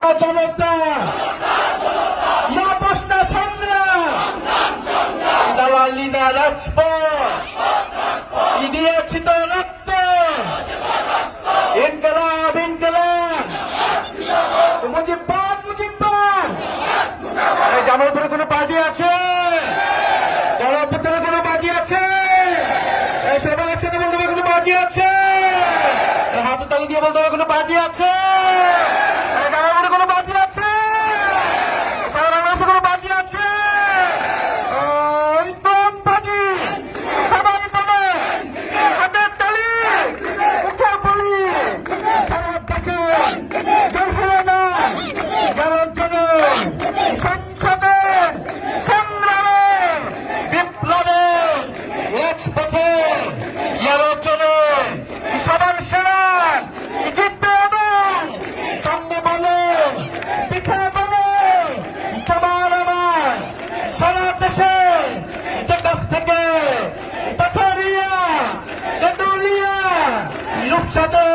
জনতা না প্রশ্ন সংগ্রাম দালালি না রাজপথ দিয়েছি তো রক্ত ইনকলাব ইনকলাব মুজিববাদ মুজিববাদ জামালপুরে কোনো পার্টি আছে দলাপত্রের কোনো পার্টি আছে সবাই একসাথে বলতে হবে কোনো পার্টি আছে হাতে তালি দিয়ে বলতে হবে কোনো পার্টি আছে জামালপুরে কোনো পার্টি আছে সারা বাংলাদেশে কোনো পার্টি আছে কোন পার্টি সবাই বলে হাতের তালি মুখে বলি সারা দেশে বের হয়ে না যাওয়ার জন্য সংসদে সংগ্রামে বিপ্লবে রাজপথে আলোচনে সবার সেরা জিতবে এবং সামনে বলে পিছিয়ে বলে তোমার আমার সারা দেশে টেকঅফ থেকে পাথরিয়া তেতুলিয়া রূপসাদে